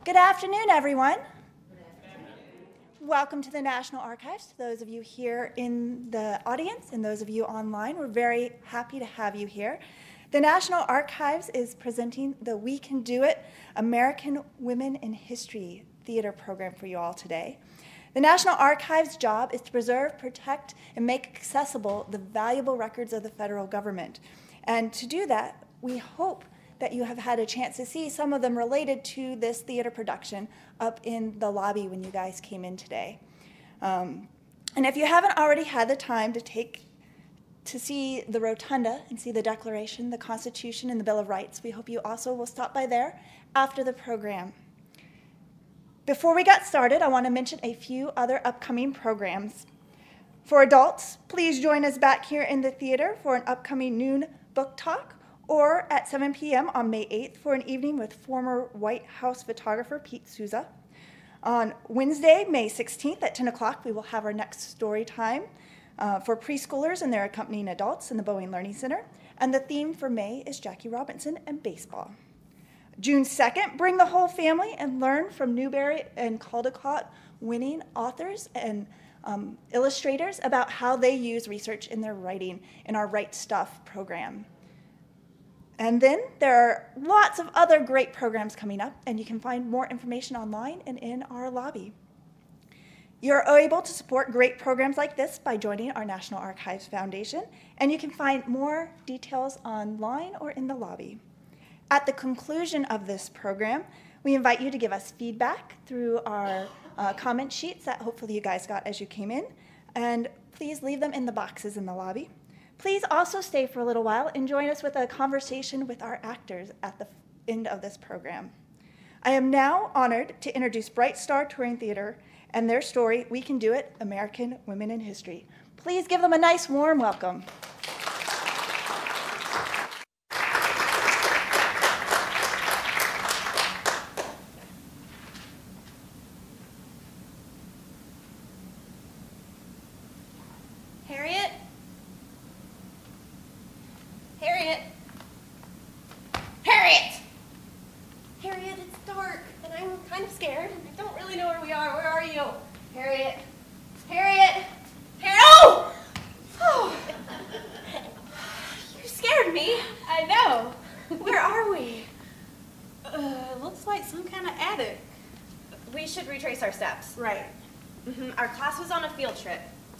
Good afternoon, everyone. Welcome to the National Archives. To those of you here in the audience and those of you online, we're very happy to have you here. The National Archives is presenting the We Can Do It American Women in History theater program for you all today. The National Archives' job is to preserve, protect, and make accessible the valuable records of the federal government. And to do that, we hope that you have had a chance to see some of them related to this theater production up in the lobby when you guys came in today. And if you haven't already had the time to see the rotunda and see the Declaration, the Constitution, and the Bill of Rights, we hope you also will stop by there after the program. Before we get started, I want to mention a few other upcoming programs. For adults, please join us back here in the theater for an upcoming noon book talk, or at 7 p.m. on May 8th for an evening with former White House photographer Pete Souza. On Wednesday, May 16th at 10 o'clock, we will have our next story time for preschoolers and their accompanying adults in the Boeing Learning Center. And the theme for May is Jackie Robinson and baseball. June 2nd, bring the whole family and learn from Newbery and Caldecott winning authors and illustrators about how they use research in their writing in our Right Stuff program. And then there are lots of other great programs coming up, and you can find more information online and in our lobby. You're able to support great programs like this by joining our National Archives Foundation, and you can find more details online or in the lobby. At the conclusion of this program, we invite you to give us feedback through our comment sheets that hopefully you guys got as you came in, and please leave them in the boxes in the lobby. Please also stay for a little while and join us with a conversation with our actors at the end of this program. I am now honored to introduce Bright Star Touring Theater and their story, We Can Do It, American Women in History. Please give them a nice warm welcome.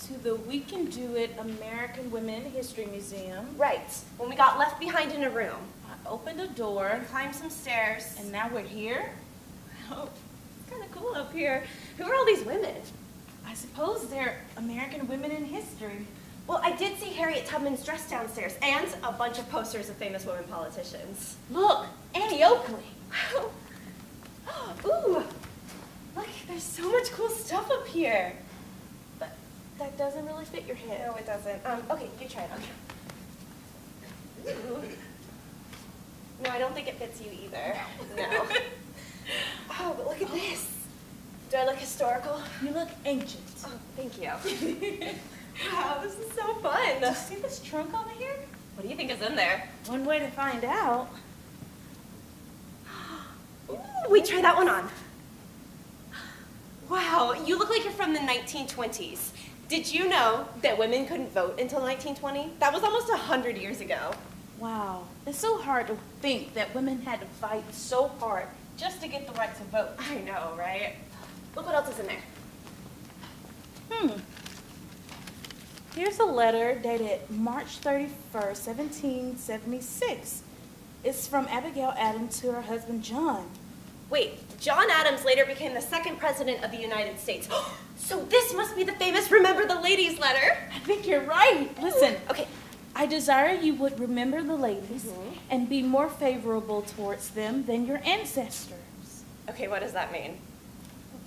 To the We Can Do It American Women History Museum. Right, when we got left behind in a room. I opened a door. And climbed some stairs. And now we're here? Oh, it's kind of cool up here. Who are all these women? I suppose they're American women in history. Well, I did see Harriet Tubman's dress downstairs and a bunch of posters of famous women politicians. Look, Annie Oakley. Ooh, look, there's so much cool stuff up here. That doesn't really fit your head. No, it doesn't. Okay, you try it on. Ooh. No, I don't think it fits you either. No. Oh, but look at this. Do I look historical? You look ancient. Oh, thank you. Wow, this is so fun. Do you see this trunk over here? What do you think is in there? One way to find out. Ooh, wait, try that one on. Wow, you look like you're from the 1920s. Did you know that women couldn't vote until 1920? That was almost 100 years ago. Wow, it's so hard to think that women had to fight so hard just to get the right to vote. I know, right? Look what else is in there. Here's a letter dated March 31st, 1776. It's from Abigail Addams to her husband, John. Wait, John Adams later became the second president of the United States. So this must be the famous Remember the Ladies letter. I think you're right. Listen. Okay. I desire you would remember the ladies and be more favorable towards them than your ancestors. Okay, what does that mean?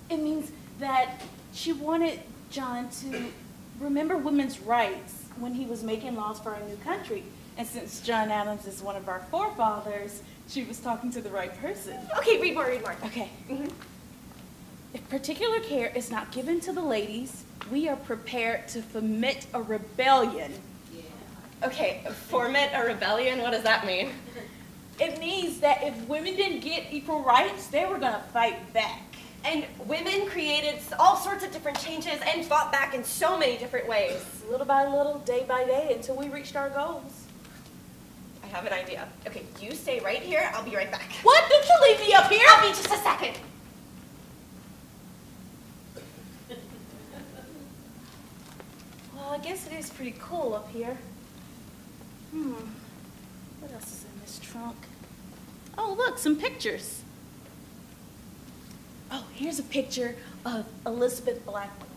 It means that she wanted John to remember women's rights when he was making laws for our new country. And since John Adams is one of our forefathers, she was talking to the right person. Okay, read more. Okay. If particular care is not given to the ladies, we are prepared to foment a rebellion. Okay, foment a rebellion, what does that mean? It means that if women didn't get equal rights, they were gonna fight back. And women created all sorts of different changes and fought back in so many different ways. Little by little, day by day, until we reached our goals. I have an idea. Okay, you stay right here. I'll be right back. What? Don't you leave me up here? I'll be just a second. Well, I guess it is pretty cool up here. What else is in this trunk? Oh, look, some pictures. Oh, here's a picture of Elizabeth Blackwell.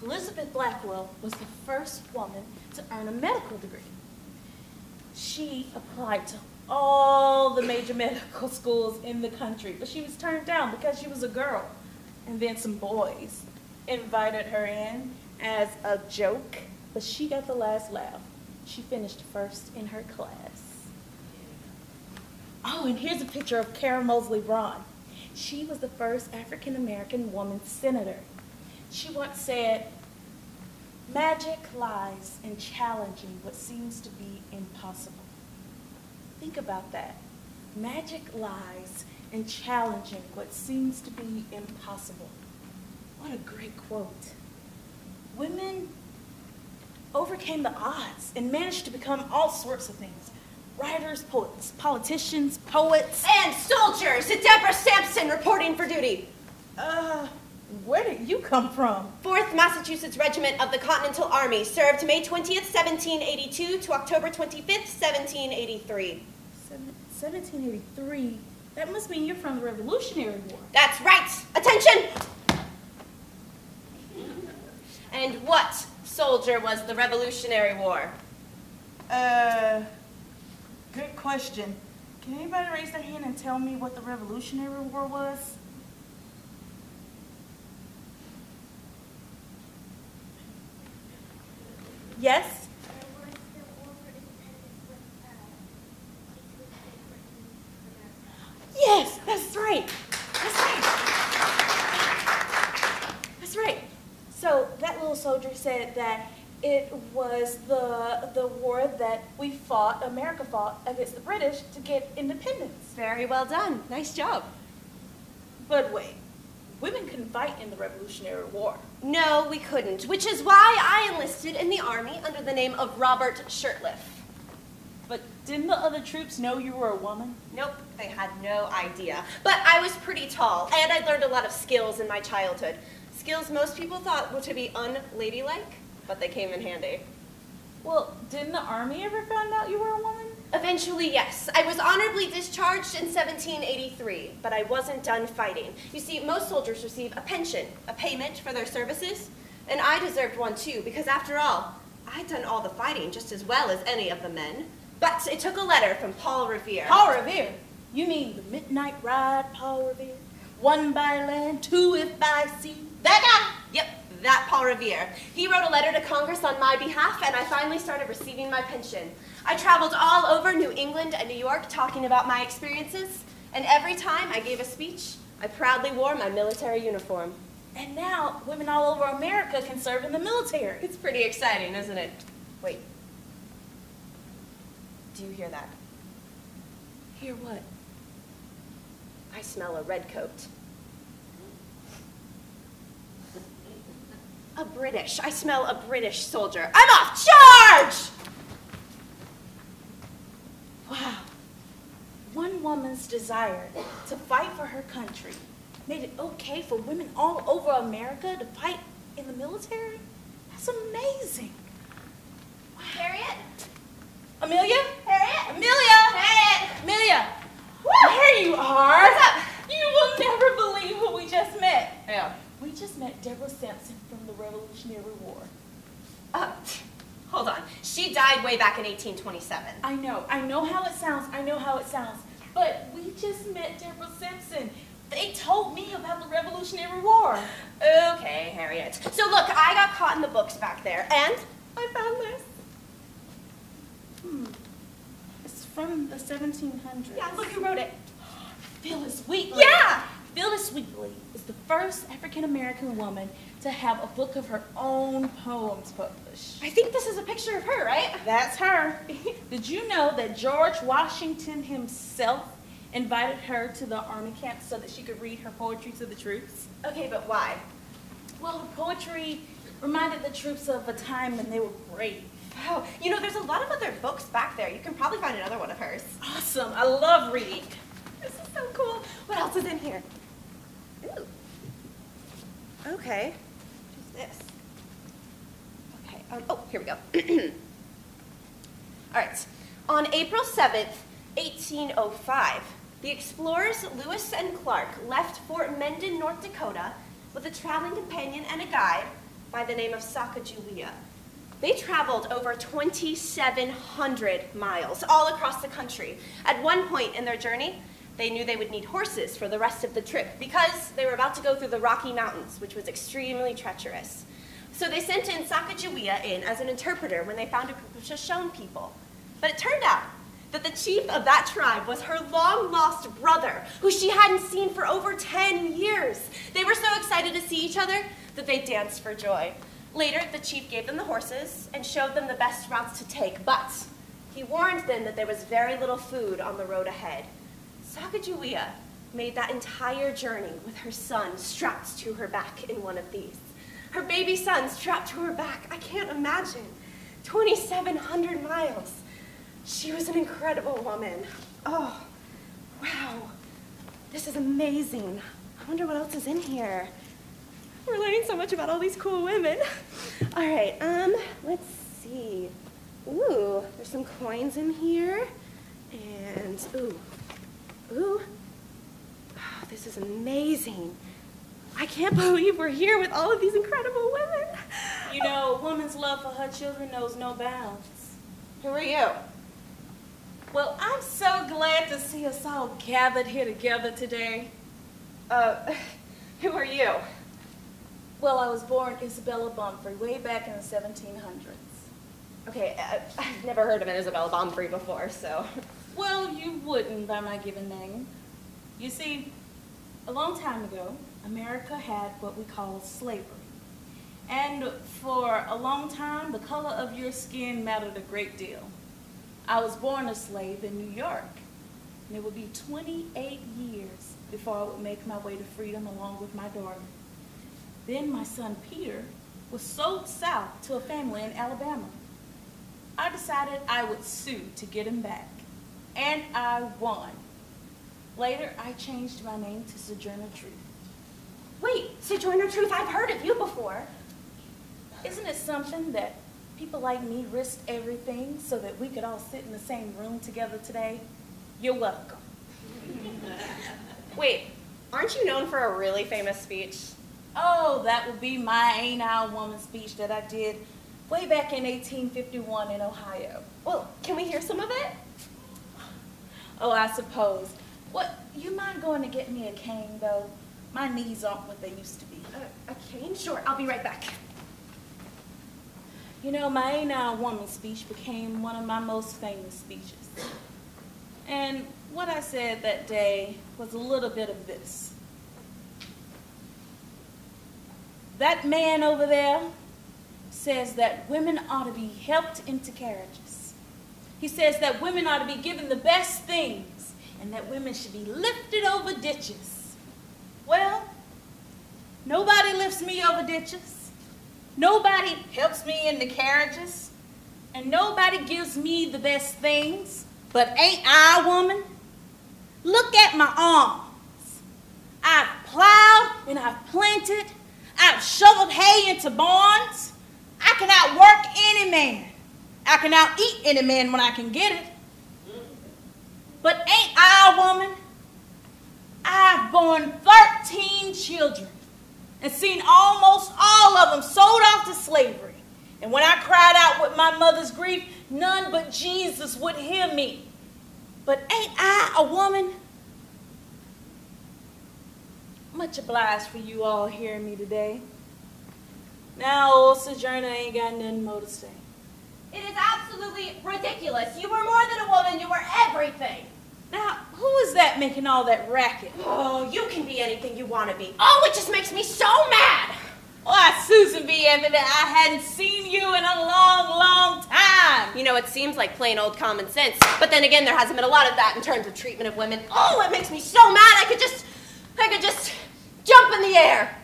Elizabeth Blackwell was the first woman to earn a medical degree. She applied to all the major medical schools in the country, but she was turned down because she was a girl. And then some boys invited her in as a joke, but she got the last laugh. She finished first in her class. Oh, and here's a picture of Kara Mosley Braun. She was the first African-American woman senator. She once said, "Magic lies in challenging what seems to be impossible." Think about that. Magic lies in challenging what seems to be impossible. What a great quote. Women overcame the odds and managed to become all sorts of things. Writers, poets, politicians, poets. And soldiers! Deborah Sampson reporting for duty. Where did you come from? 4th Massachusetts Regiment of the Continental Army, served May 20th, 1782 to October 25th, 1783. 1783? That must mean you're from the Revolutionary War. That's right! Attention! And what soldier was the Revolutionary War? Good question. Can anybody raise their hand and tell me what the Revolutionary War was? Yes? Yes, that's right. That's right. That's right. So that little soldier said that it was the war that we fought, America fought against the British to get independence. Very well done. Nice job. But wait, women couldn't fight in the Revolutionary War. No, we couldn't, which is why I enlisted in the Army under the name of Robert Shirtliff. But didn't the other troops know you were a woman? Nope, they had no idea. But I was pretty tall, and I learned a lot of skills in my childhood. Skills most people thought were to be unladylike, but they came in handy. Well, didn't the Army ever find out you were a woman? Eventually, yes. I was honorably discharged in 1783, but I wasn't done fighting. You see, most soldiers receive a pension, a payment for their services, and I deserved one too, because after all, I'd done all the fighting just as well as any of the men. But it took a letter from Paul Revere. Paul Revere? You mean the midnight ride, Paul Revere? 1 by land, 2 if by sea? That guy? Yep, that Paul Revere. He wrote a letter to Congress on my behalf, and I finally started receiving my pension. I traveled all over New England and New York talking about my experiences, and every time I gave a speech, I proudly wore my military uniform. And now women all over America can serve in the military. It's pretty exciting, isn't it? Wait. Do you hear that? Hear what? I smell a red coat. I smell a British soldier. I'm off! Charge! Wow. One woman's desire to fight for her country made it okay for women all over America to fight in the military? That's amazing. Wow. Harriet? Amelia? Harriet? Amelia! Harriet! Amelia! Woo! There you are! What's up? You will never believe who we just met. Yeah. We just met Deborah Sampson from the Revolutionary War. Hold on. She died way back in 1827. I know how it sounds, but we just met Deborah Sampson. They told me about the Revolutionary War. Okay, Harriet. So look, I got caught in the books back there, and I found this. It's from the 1700s. Yeah, look who wrote it. Phyllis Wheatley. Yeah! Phyllis Wheatley is the first African-American woman to have a book of her own poems published. I think this is a picture of her, right? That's her. Did you know that George Washington himself invited her to the army camp so that she could read her poetry to the troops? Okay, but why? Well, her poetry reminded the troops of a time when they were brave. Oh, you know, there's a lot of other books back there. You can probably find another one of hers. Awesome. I love reading. This is so cool. What else is in here? Ooh. Okay. Just this. Okay. Oh, here we go. All right. On April 7th, 1805, the explorers Lewis and Clark left Fort Mendon, North Dakota, with a traveling companion and a guide by the name of Sacajawea. They traveled over 2,700 miles all across the country. At one point in their journey, they knew they would need horses for the rest of the trip because they were about to go through the Rocky Mountains, which was extremely treacherous. So they sent in Sacajawea as an interpreter when they found a group of Shoshone people. But it turned out that the chief of that tribe was her long-lost brother, who she hadn't seen for over 10 years. They were so excited to see each other that they danced for joy. Later, the chief gave them the horses and showed them the best routes to take, but he warned them that there was very little food on the road ahead. Sacajawea made that entire journey with her son strapped to her back in one of these. Her baby son strapped to her back. I can't imagine. 2,700 miles. She was an incredible woman. Oh, wow. This is amazing. I wonder what else is in here. We're learning so much about all these cool women. All right, let's see. Ooh, there's some coins in here. And, ooh. Oh, this is amazing. I can't believe we're here with all of these incredible women. You know, a woman's love for her children knows no bounds. Who are you? Well, I'm so glad to see us all gathered here together today. Who are you? Well, I was born Isabella Baumfree way back in the 1700s. Okay, I've never heard of an Isabella Baumfree before, so. Well, you wouldn't by my given name. You see, a long time ago, America had what we call slavery. And for a long time, the color of your skin mattered a great deal. I was born a slave in New York, and it would be 28 years before I would make my way to freedom along with my daughter. Then my son Peter was sold south to a family in Alabama. I decided I would sue to get him back, and I won. Later, I changed my name to Sojourner Truth. Wait, Sojourner Truth, I've heard of you before. Isn't it something that people like me risked everything so that we could all sit in the same room together today? You're welcome. Wait, aren't you known for a really famous speech? Oh, that would be my Ain't I a Woman speech that I did way back in 1851 in Ohio. Well, can we hear some of it? Oh, I suppose. What, you mind going to get me a cane, though? My knees aren't what they used to be. A cane? Sure, I'll be right back. You know, my Ain't I a Woman speech became one of my most famous speeches. And what I said that day was a little bit of this. That man over there says that women ought to be helped into carriages. He says that women ought to be given the best things and that women should be lifted over ditches. Well, nobody lifts me over ditches. Nobody helps me into carriages. And nobody gives me the best things. But ain't I a woman? Look at my arms. I've plowed and I've planted. I've shoveled hay into barns. I can outwork any man. I can out-eat any man when I can get it. But ain't I a woman? I've borne 13 children and seen almost all of them sold off to slavery. And when I cried out with my mother's grief, none but Jesus would hear me. But ain't I a woman? Much obliged for you all hearing me today. Now, old Sojourner ain't got nothing more to say. It is absolutely ridiculous. You were more than a woman, you were everything. Now, who is that making all that racket? Oh, you can be anything you want to be. Oh, it just makes me so mad. Why, Susan B, Anthony, I hadn't seen you in a long, long time. You know, it seems like plain old common sense, but then again, there hasn't been a lot of that in terms of treatment of women. Oh, it makes me so mad, I could just jump in the air.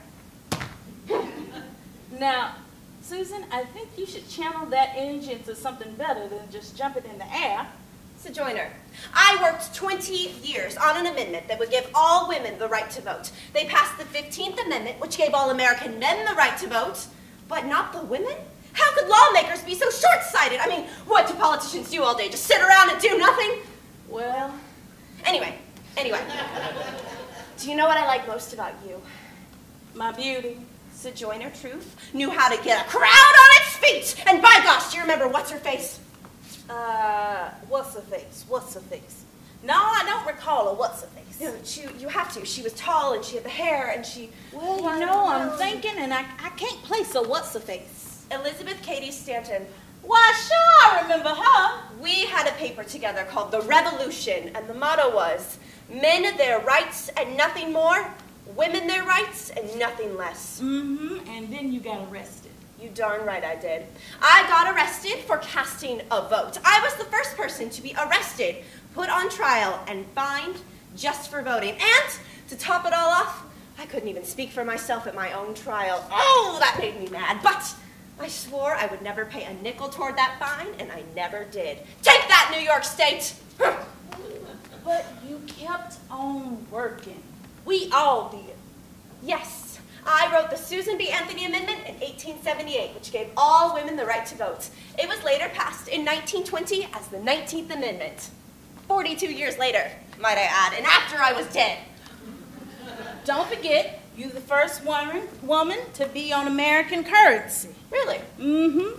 Now, Susan, I think you should channel that energy into something better than just jumping in the air. Sojourner, I worked 20 years on an amendment that would give all women the right to vote. They passed the 15th Amendment, which gave all American men the right to vote, but not the women? How could lawmakers be so short-sighted? I mean, what do politicians do all day? Just sit around and do nothing? Well, Anyway. Do you know what I like most about you? my beauty. Sojourner Truth knew how to get a crowd on its feet. And by gosh, do you remember what's-her-face? What's her face? No, I don't recall her what's her face. No, you have to. She was tall and she had the hair and she... Well, you know, I'm thinking and I can't place her what's her face. Elizabeth Cady Stanton. Why, sure, I remember her. We had a paper together called The Revolution, and the motto was, men their rights and nothing more, women their rights and nothing less. Mm-hmm, and then you got arrested. You darn right I did. I got arrested for casting a vote. I was the first person to be arrested, put on trial, and fined just for voting. And to top it all off, I couldn't even speak for myself at my own trial. Oh, that made me mad. But I swore I would never pay a nickel toward that fine, and I never did. Take that, New York State! But you kept on working. We all did. Yes. I wrote the Susan B. Anthony Amendment in 1878, which gave all women the right to vote. It was later passed in 1920 as the 19th Amendment. 42 years later, might I add, and after I was dead. Don't forget, you're the first woman to be on American currency. Really? Mm-hmm.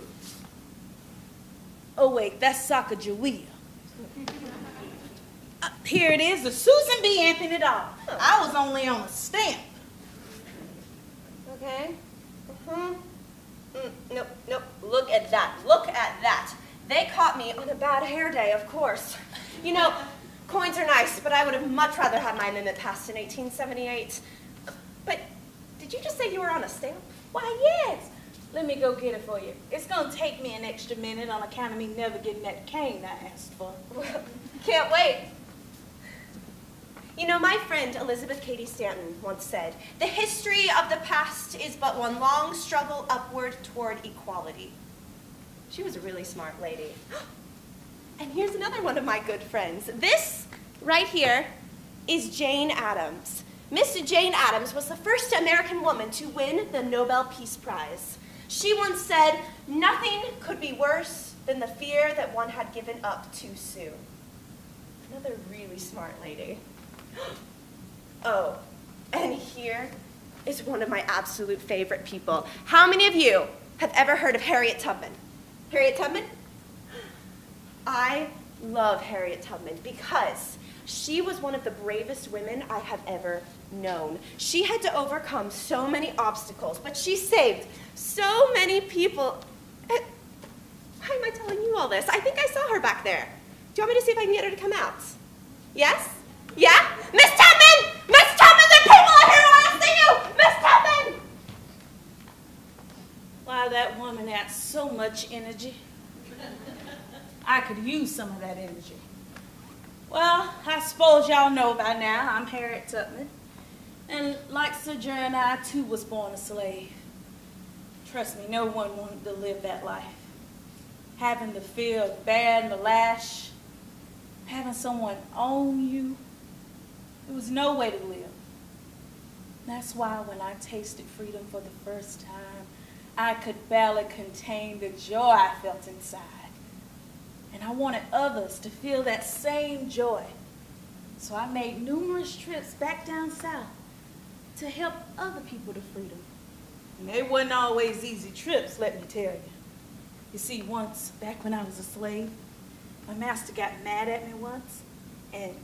Oh, wait, that's Sacajawea. Here it is, the Susan B. Anthony dollar. I was only on a stamp. Okay. Nope. Look at that. Look at that. They caught me on a bad hair day, of course. You know, coins are nice, but I would have much rather had my amendment passed in 1878. But did you just say you were on a stamp? Why, yes. Let me go get it for you. It's going to take me an extra minute on account of me never getting that cane I asked for. Well, can't wait. You know, my friend Elizabeth Cady Stanton once said, the history of the past is but one long struggle upward toward equality. She was a really smart lady. And here's another one of my good friends. This right here is Jane Addams. Miss Jane Addams was the first American woman to win the Nobel Peace Prize. She once said, nothing could be worse than the fear that one had given up too soon. Another really smart lady. Oh, and here is one of my absolute favorite people. How many of you have ever heard of Harriet Tubman? Harriet Tubman? I love Harriet Tubman because she was one of the bravest women I have ever known. She had to overcome so many obstacles, but she saved so many people. Why am I telling you all this? I think I saw her back there. Do you want me to see if I can get her to come out? Yes? Yeah? Miss Tubman! Miss Tubman, the people are here want to see you! Miss Tubman! Why, that woman had so much energy. I could use some of that energy. Well, I suppose y'all know by now I'm Harriet Tubman. And like Sojourner, I too was born a slave. Trust me, no one wanted to live that life. Having the fear of bearing the lash, having someone own you, there was no way to live. That's why when I tasted freedom for the first time, I could barely contain the joy I felt inside. And I wanted others to feel that same joy. So I made numerous trips back down south to help other people to freedom. And they weren't always easy trips, let me tell you. You see, once, back when I was a slave, my master got mad at me once and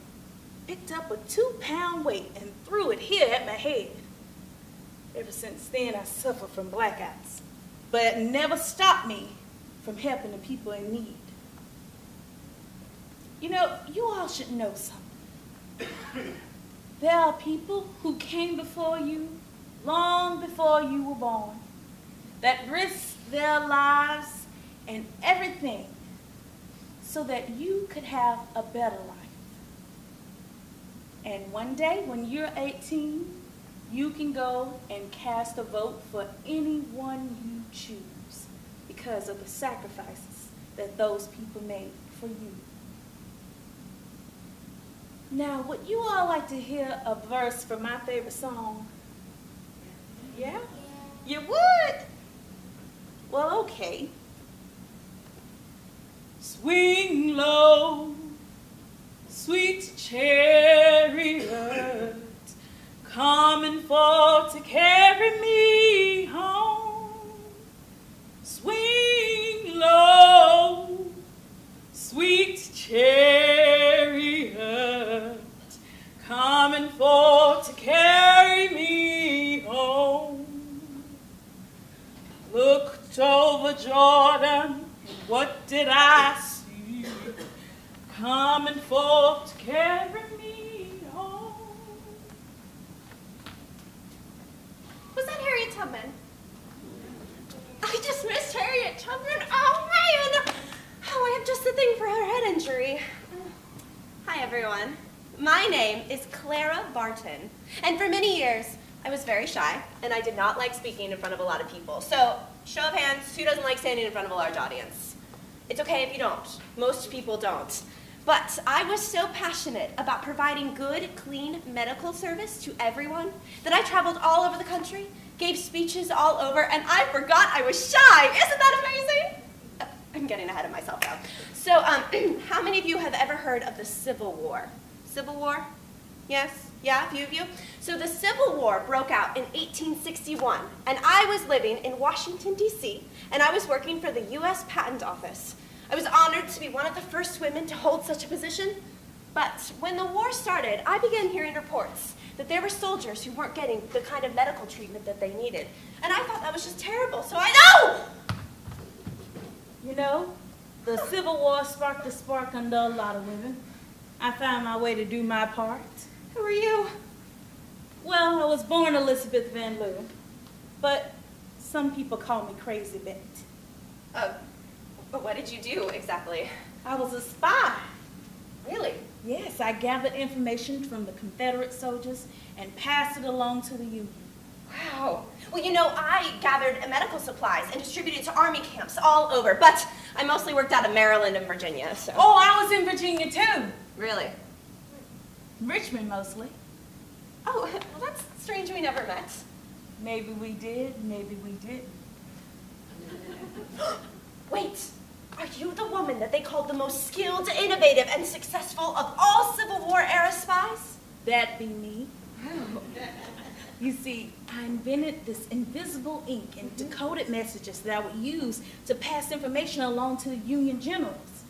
picked up a 2-pound weight and threw it here at my head. Ever since then, I suffer from blackouts, but it never stopped me from helping the people in need. You know, you all should know something. There are people who came before you, long before you were born, that risked their lives and everything so that you could have a better life. And one day, when you're 18, you can go and cast a vote for anyone you choose because of the sacrifices that those people made for you. Now, would you all like to hear a verse from my favorite song? Yeah? You would? Well, okay. Swing low, sweet chariot, coming forth to carry me home. Swing low, sweet chariot, coming forth to carry me home. Looked over Jordan, and what did I see? Coming forth to carry me home. Was that Harriet Tubman? I just missed Harriet Tubman. Oh, man. Oh, I have just the thing for her head injury. Hi, everyone. My name is Clara Barton. And for many years, I was very shy, and I did not like speaking in front of a lot of people. So, show of hands, who doesn't like standing in front of a large audience? It's okay if you don't. Most people don't. But I was so passionate about providing good, clean medical service to everyone that I traveled all over the country, gave speeches all over, and I forgot I was shy. Isn't that amazing? I'm getting ahead of myself now. So, how many of you have ever heard of the Civil War? Civil War? Yes? Yeah, a few of you? So the Civil War broke out in 1861, and I was living in Washington, D.C., and I was working for the U.S. Patent Office. I was honored to be one of the first women to hold such a position. But when the war started, I began hearing reports that there were soldiers who weren't getting the kind of medical treatment that they needed. And I thought that was just terrible, so I know! You know, the Civil War sparked a spark under a lot of women. I found my way to do my part. Who are you? Well, I was born Elizabeth Van Leeuwen, but some people call me Crazy Bette. But what did you do exactly? I was a spy. Really? Yes, I gathered information from the Confederate soldiers and passed it along to the Union. Wow. Well, you know, I gathered medical supplies and distributed to army camps all over, but I mostly worked out of Maryland and Virginia, so. Oh, I was in Virginia too. Really? Richmond mostly. Oh, well, that's strange we never met. Maybe we did, maybe we didn't. Wait, are you the woman that they called the most skilled, innovative, and successful of all Civil War era spies? That be me. You see, I invented this invisible ink and decoded messages that I would use to pass information along to the Union generals.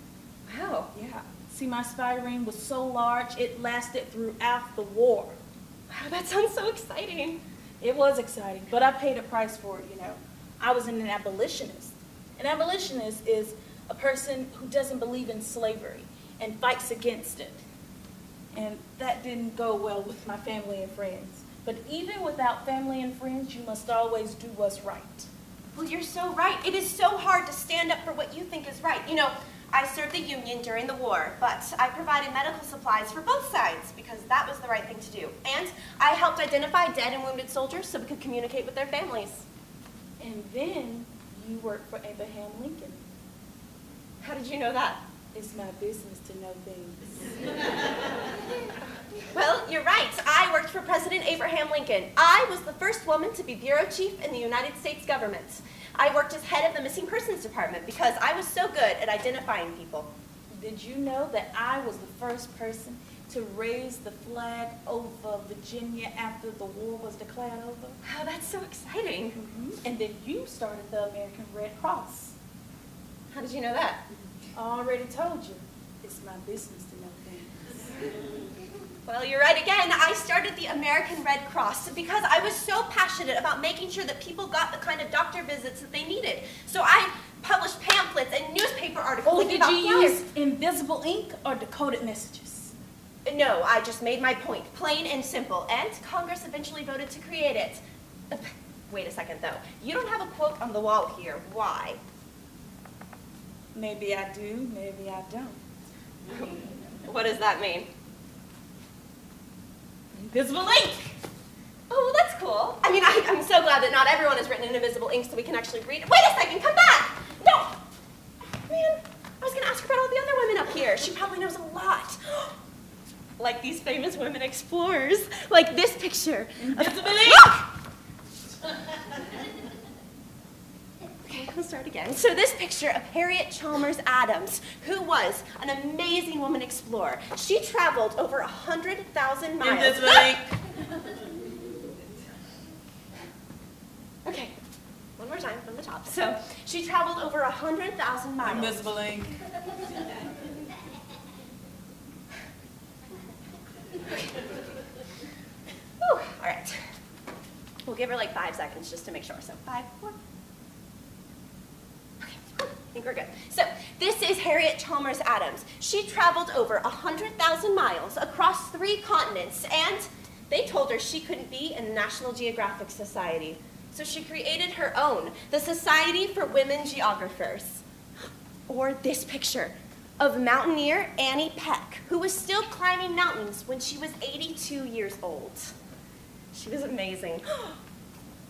Wow. Yeah. See, my spy ring was so large, it lasted throughout the war. Wow, that sounds so exciting. It was exciting, but I paid a price for it, you know. I was an abolitionist. An abolitionist is a person who doesn't believe in slavery and fights against it. And that didn't go well with my family and friends. But even without family and friends, you must always do what's right. Well, you're so right. It is so hard to stand up for what you think is right. You know, I served the Union during the war, but I provided medical supplies for both sides because that was the right thing to do. And I helped identify dead and wounded soldiers so we could communicate with their families. And then you worked for Abraham Lincoln. How did you know that? It's my business to know things. Well, you're right. I worked for President Abraham Lincoln. I was the first woman to be bureau chief in the United States government. I worked as head of the Missing Persons Department because I was so good at identifying people. Did you know that I was the first person to raise the flag over Virginia after the war was declared over? Wow, that's so exciting. Mm-hmm. And then you started the American Red Cross. How did you know that? I already told you. It's my business to know things. Well, you're right again. I started the American Red Cross because I was so passionate about making sure that people got the kind of doctor visits that they needed. So I published pamphlets and newspaper articles. Oh, did you use invisible ink or decoded messages? No, I just made my point, plain and simple, and Congress eventually voted to create it. Wait a second, though. You don't have a quote on the wall here. Why? Maybe I do, maybe I don't. What does that mean? Invisible ink! Oh, well, that's cool. I mean, I'm so glad that not everyone has written in invisible ink so we can actually read it. Wait a second, come back! No! Man, I was going to ask her about all the other women up here. She probably knows a lot. Like these famous women explorers. Like this picture. Invisible ink! Okay, we'll start again. So this picture of Harriet Chalmers Addams, who was an amazing woman explorer. She traveled over 100,000 miles. Invisible ink! Okay, one more time from the top. So she traveled over 100,000 miles. Invisible ink. Whew, all right. We'll give her like 5 seconds just to make sure. So 5, 4. Okay, I think we're good. So this is Harriet Chalmers Addams. She traveled over 100,000 miles across 3 continents, and they told her she couldn't be in the National Geographic Society. So she created her own, the Society for Women Geographers. Or this picture of mountaineer Annie Peck, who was still climbing mountains when she was 82 years old. She was amazing.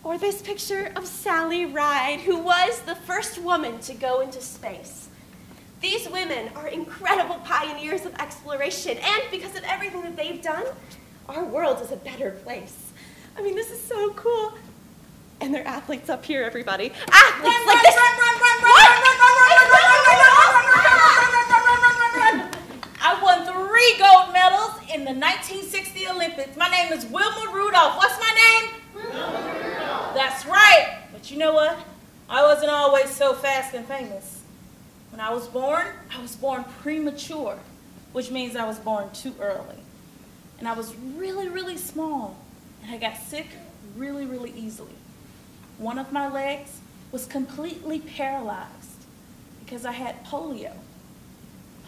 Or this picture of Sally Ride, who was the first woman to go into space. These women are incredible pioneers of exploration, and because of everything that they've done, our world is a better place. I mean, this is so cool. And they're athletes up here, everybody. Athletes like this. I won 3 gold medals in the 1960 Olympics. My name is Wilma Rudolph. What's my name? Wilma Rudolph. That's right. But you know what? I wasn't always so fast and famous. When I was born premature, which means I was born too early. And I was really, really small. And I got sick really, really easily. One of my legs was completely paralyzed because I had polio.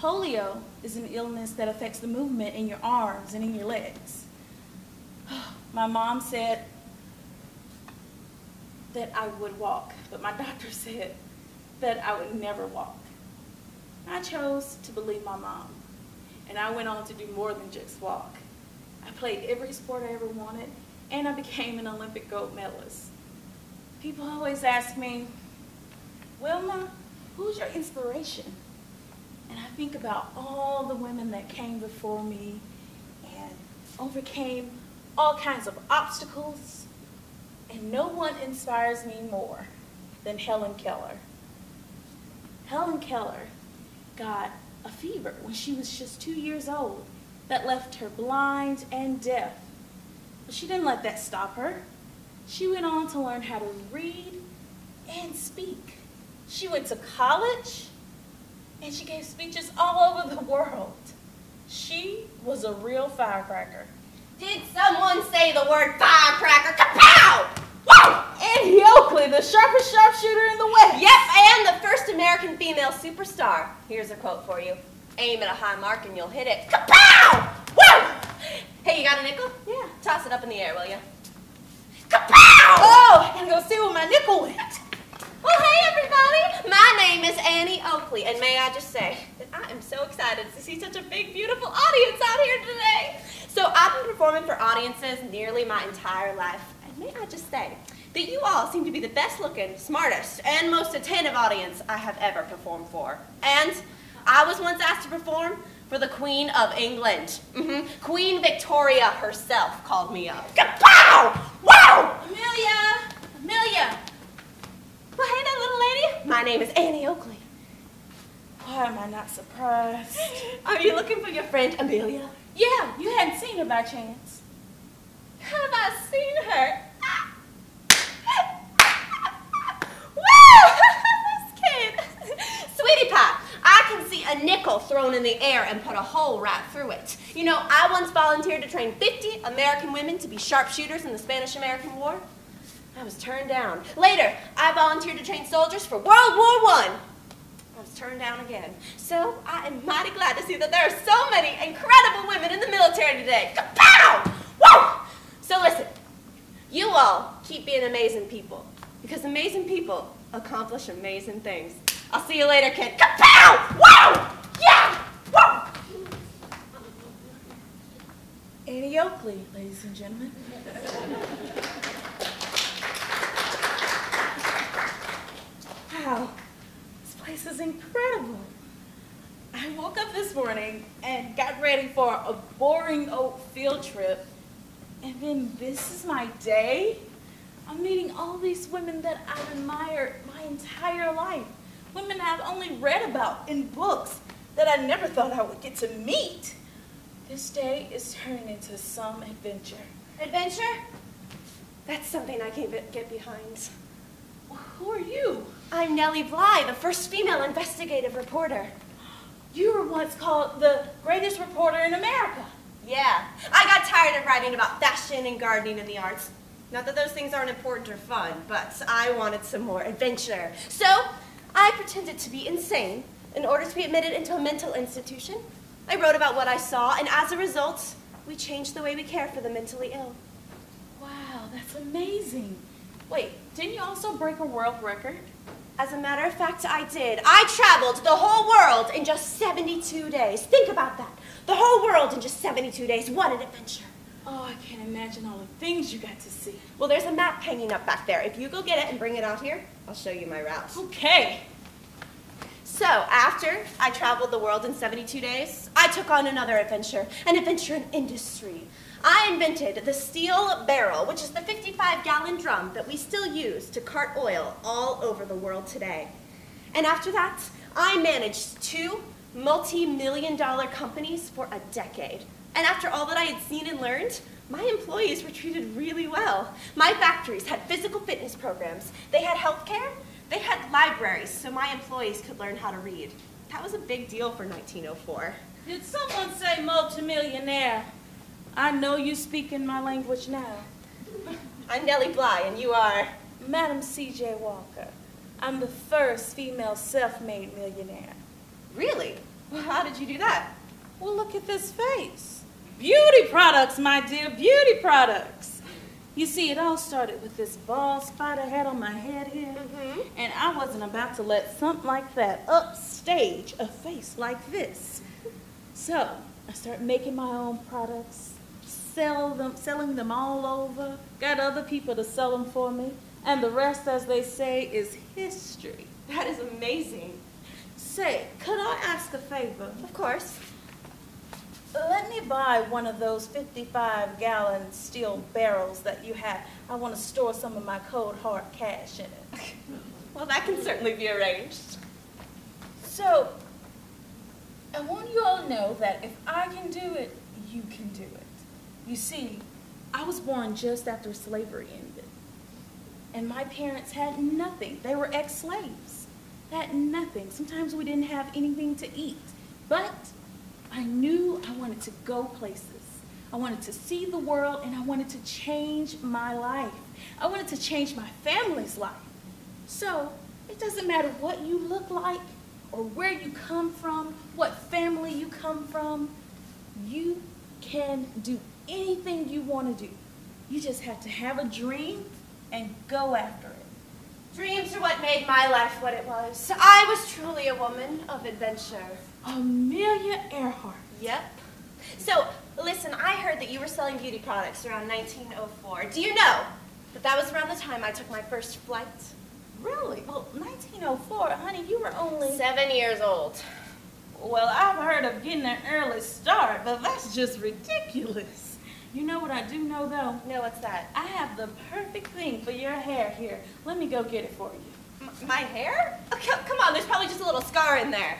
Polio is an illness that affects the movement in your arms and in your legs. My mom said that I would walk, but my doctor said that I would never walk. I chose to believe my mom, and I went on to do more than just walk. I played every sport I ever wanted, and I became an Olympic gold medalist. People always ask me, Wilma, who's your inspiration? And I think about all the women that came before me and overcame all kinds of obstacles, and no one inspires me more than Helen Keller. Helen Keller got a fever when she was just 2 years old that left her blind and deaf. But she didn't let that stop her. She went on to learn how to read and speak. She went to college, and she gave speeches all over the world. She was a real firecracker. Did someone say the word firecracker? Kapow! Whoa! Annie Oakley, the sharpest sharpshooter in the West. Yep, and the first American female superstar. Here's a quote for you. Aim at a high mark and you'll hit it. Kapow! Whoa! Hey, you got a nickel? Yeah. Toss it up in the air, will you? Kapow! Oh, I gotta go see where my nickel went. Well, hey, everybody. My name is Annie Oakley, and may I just say that I am so excited to see such a big, beautiful audience out here today. So I've been performing for audiences nearly my entire life, and may I just say that you all seem to be the best-looking, smartest, and most attentive audience I have ever performed for. And I was once asked to perform for the Queen of England. Queen Victoria herself called me up. Kapow! Wow! Amelia! Well, hey there, little lady. My name is Annie Oakley. Why am I not surprised? Are you looking for your friend Amelia? Yeah, you hadn't seen her by chance. Have I seen her? Woo! This kid. Sweetie pie, I can see a nickel thrown in the air and put a hole right through it. You know, I once volunteered to train 50 American women to be sharpshooters in the Spanish-American War. I was turned down. Later, I volunteered to train soldiers for World War I. I was turned down again. So I am mighty glad to see that there are so many incredible women in the military today. Kapow! Woo! So listen, you all keep being amazing people, because amazing people accomplish amazing things. I'll see you later, kid. Kapow! Wow! Yeah! Whoa! Eddie Oakley, ladies and gentlemen. Wow, this place is incredible. I woke up this morning and got ready for a boring old field trip, and then this is my day. I'm meeting all these women that I've admired my entire life, women I've only read about in books that I never thought I would get to meet. This day is turning into some adventure. Adventure? That's something I can get behind. Who are you? I'm Nellie Bly, the first female investigative reporter. You were once called the greatest reporter in America. Yeah, I got tired of writing about fashion and gardening and the arts. Not that those things aren't important or fun, but I wanted some more adventure. So I pretended to be insane in order to be admitted into a mental institution. I wrote about what I saw, and as a result, we changed the way we care for the mentally ill. Wow, that's amazing. Wait, didn't you also break a world record? As a matter of fact, I did. I traveled the whole world in just 72 days. Think about that. The whole world in just 72 days. What an adventure. Oh, I can't imagine all the things you got to see. Well, there's a map hanging up back there. If you go get it and bring it out here, I'll show you my route. Okay. So, after I traveled the world in 72 days, I took on another adventure, an adventure in industry. I invented the steel barrel, which is the 55-gallon drum that we still use to cart oil all over the world today. And after that, I managed 2 multi-million-dollar companies for a decade. And after all that I had seen and learned, my employees were treated really well. My factories had physical fitness programs. They had health care. They had libraries so my employees could learn how to read. That was a big deal for 1904. Did someone say multimillionaire? I know you speak in my language now. I'm Nellie Bly, and you are? Madam C.J. Walker. I'm the first female self-made millionaire. Really? Well, how did you do that? Well, look at this face. Beauty products, my dear, beauty products. You see, it all started with this bald spider head on my head here, and I wasn't about to let something like that upstage a face like this. So I started making my own products, selling them all over, got other people to sell them for me, and the rest, as they say, is history. That is amazing. Say, could I ask a favor? Of course. Let me buy one of those 55-gallon steel barrels that you have. I want to store some of my cold, hard cash in it. Well, that can certainly be arranged. So, I want you all to know that if I can do it, you can do it. You see, I was born just after slavery ended. And my parents had nothing. They were ex-slaves. They had nothing. Sometimes we didn't have anything to eat. But I knew I wanted to go places. I wanted to see the world, and I wanted to change my life. I wanted to change my family's life. So it doesn't matter what you look like or where you come from, what family you come from. You can do anything you want to do. You just have to have a dream and go after it. Dreams are what made my life what it was. I was truly a woman of adventure. Amelia Earhart. Yep. So, listen, I heard that you were selling beauty products around 1904. Do you know that was around the time I took my first flight? Really? Well, 1904, honey, you were only 7 years old. Well, I've heard of getting an early start, but that's just ridiculous. You know what I do know, though? No, what's that? I have the perfect thing for your hair here. Let me go get it for you. My hair? Oh, come on, there's probably just a little scar in there.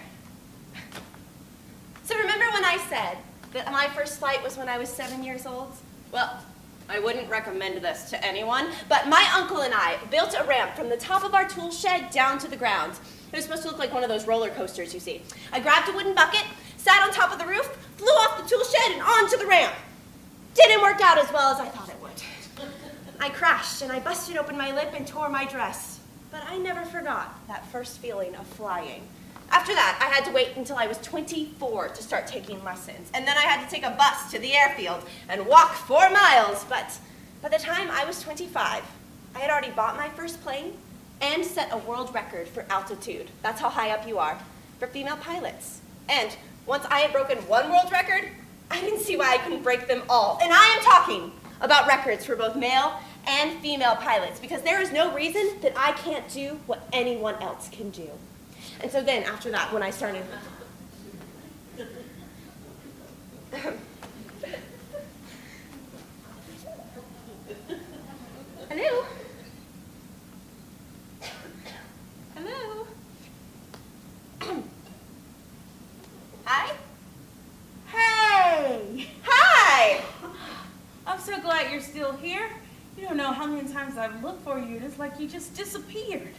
So remember when I said that my first flight was when I was 7 years old? Well, I wouldn't recommend this to anyone, but my uncle and I built a ramp from the top of our tool shed down to the ground. It was supposed to look like one of those roller coasters you see. I grabbed a wooden bucket, sat on top of the roof, flew off the tool shed and onto the ramp. Didn't work out as well as I thought it would. I crashed and I busted open my lip and tore my dress. But I never forgot that first feeling of flying. After that, I had to wait until I was 24 to start taking lessons. And then I had to take a bus to the airfield and walk 4 miles. But by the time I was 25, I had already bought my first plane, and set a world record for altitude. That's how high up you are for female pilots. And once I had broken one world record, I didn't see why I couldn't break them all. And I am talking about records for both male and female pilots, because there is no reason that I can't do what anyone else can do. And so then after that, when I started... Hello? Hello? Hi? Hey! Hi! I'm so glad you're still here. You don't know how many times I've looked for you. It's like you just disappeared.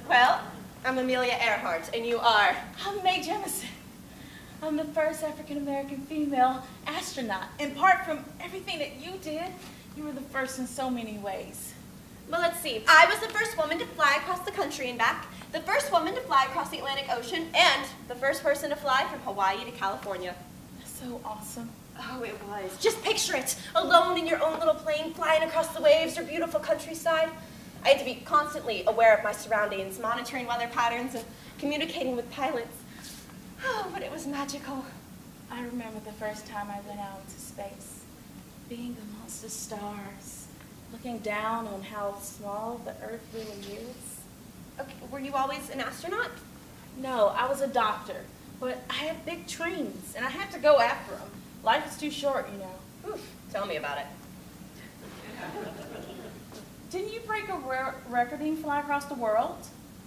Well, I'm Amelia Earhart, and you are? I'm Mae Jemison. I'm the first African-American female astronaut. And apart from everything that you did, you were the first in so many ways. Well, let's see. I was the first woman to fly across the country and back, the first woman to fly across the Atlantic Ocean, and the first person to fly from Hawaii to California. That's so awesome. Oh, it was. Just picture it, alone in your own little plane, flying across the waves or beautiful countryside. I had to be constantly aware of my surroundings, monitoring weather patterns, and communicating with pilots. Oh, but it was magical. I remember the first time I went out into space, being amongst the stars, looking down on how small the Earth really is. Okay, were you always an astronaut? No, I was a doctor, but I had big dreams, and I had to go after them. Life is too short, you know. Oof, tell me about it. Didn't you break a record and fly across the world?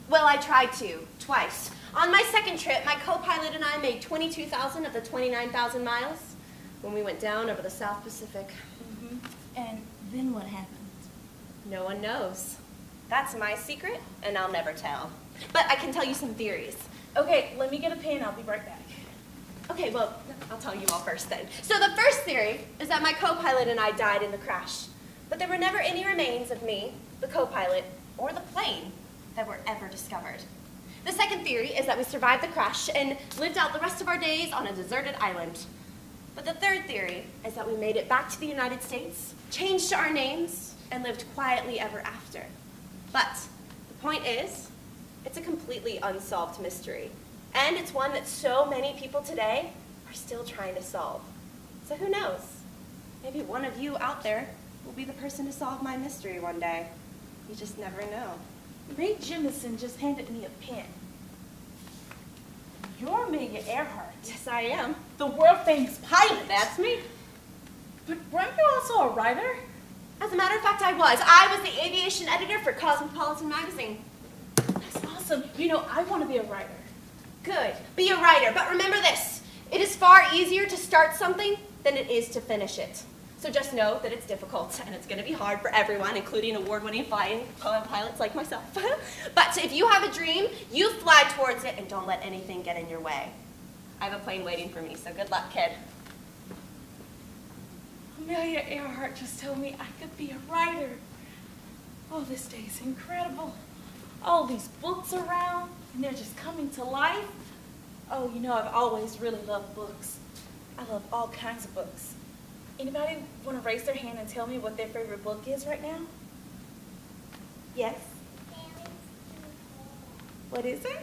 Well, I tried to, twice. On my second trip, my co-pilot and I made 22,000 of the 29,000 miles when we went down over the South Pacific. Mm-hmm. And then what happened? No one knows. That's my secret, and I'll never tell. But I can tell you some theories. Okay, let me get a pen. I'll be right back. Okay, well, I'll tell you all first then. So the first theory is that my co-pilot and I died in the crash. But there were never any remains of me, the co-pilot, or the plane that were ever discovered. The second theory is that we survived the crash and lived out the rest of our days on a deserted island. But the third theory is that we made it back to the United States, changed our names, and lived quietly ever after. But the point is, it's a completely unsolved mystery. And it's one that so many people today are still trying to solve. So who knows? Maybe one of you out there will be the person to solve my mystery one day. You just never know. Mae Jemison just handed me a pen. You're Amelia Earhart. Yes, I am. The world-famous pilot. That's me. But weren't you also a writer? As a matter of fact, I was. I was the aviation editor for Cosmopolitan magazine. That's awesome. You know, I want to be a writer. Good. Be a writer. But remember this. It is far easier to start something than it is to finish it. So just know that it's difficult, and it's going to be hard for everyone, including award-winning flying pilots like myself. But if you have a dream, you fly towards it, and don't let anything get in your way. I have a plane waiting for me, so good luck, kid. Amelia Earhart just told me I could be a writer. Oh, this day is incredible. All these books around, and they're just coming to life. Oh, you know, I've always really loved books. I love all kinds of books. Anybody want to raise their hand and tell me what their favorite book is right now? Yes? What is it?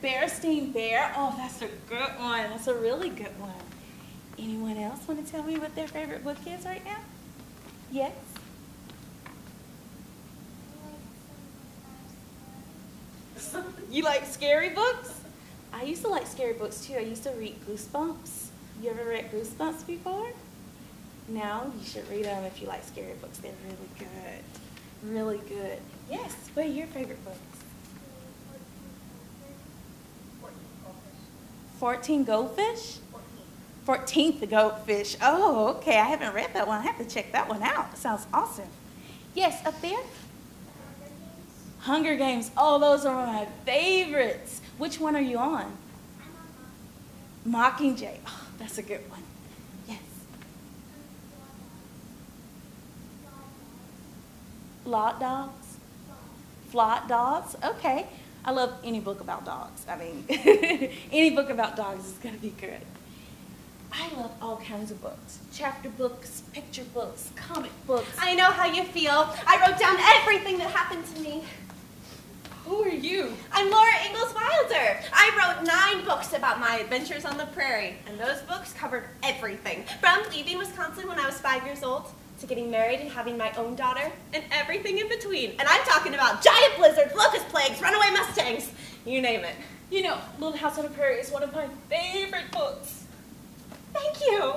Berenstain Bear. Oh, that's a good one. That's a really good one. Anyone else want to tell me what their favorite book is right now? Yes? You like scary books? I used to like scary books too. I used to read Goosebumps. You ever read Goosebumps before? No, you should read them if you like scary books. They're really good. Really good. Yes, what are your favorite books? 14 Goldfish? 14th Goldfish. Oh, okay. I haven't read that one. I have to check that one out. It sounds awesome. Yes, up there? Hunger Games. Oh, those are my favorites. Which one are you on? Mockingjay. Oh, that's a good one. Yes. Lot Dogs? Flot Dogs? Okay. I love any book about dogs. I mean, any book about dogs is going to be good. I love all kinds of books. Chapter books, picture books, comic books. I know how you feel. I wrote down everything that happened to me. Who are you? I'm Laura Ingalls Wilder. I wrote 9 books about my adventures on the prairie, and those books covered everything, from leaving Wisconsin when I was 5 years old to getting married and having my own daughter, and everything in between. And I'm talking about giant blizzards, locust plagues, runaway Mustangs, you name it. You know, Little House on the Prairie is one of my favorite books. Thank you.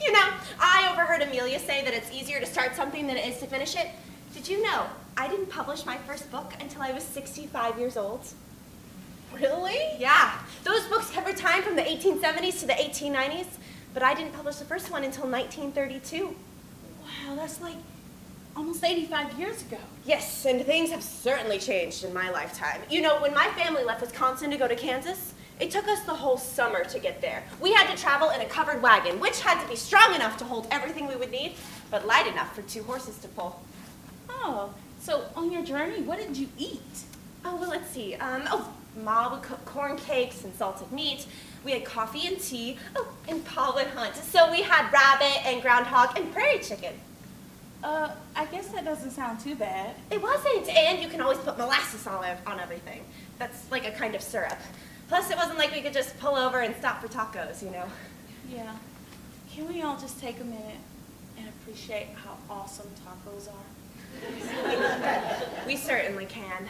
You know, I overheard Amelia say that it's easier to start something than it is to finish it. Did you know I didn't publish my first book until I was 65 years old? Really? Yeah. Those books cover time from the 1870s to the 1890s, but I didn't publish the first one until 1932. Wow, that's like almost 85 years ago. Yes, and things have certainly changed in my lifetime. You know, when my family left Wisconsin to go to Kansas, it took us the whole summer to get there. We had to travel in a covered wagon, which had to be strong enough to hold everything we would need, but light enough for 2 horses to pull. Oh, so on your journey, what did you eat? Oh, well, let's see. Ma would cook corn cakes and salted meat. We had coffee and tea. Oh, and Pa would hunt. So we had rabbit and groundhog and prairie chicken. I guess that doesn't sound too bad. It wasn't, and you can always put molasses on everything. That's like a kind of syrup. Plus, it wasn't like we could just pull over and stop for tacos, you know. Yeah. Can we all just take a minute and appreciate how awesome tacos are? We certainly can.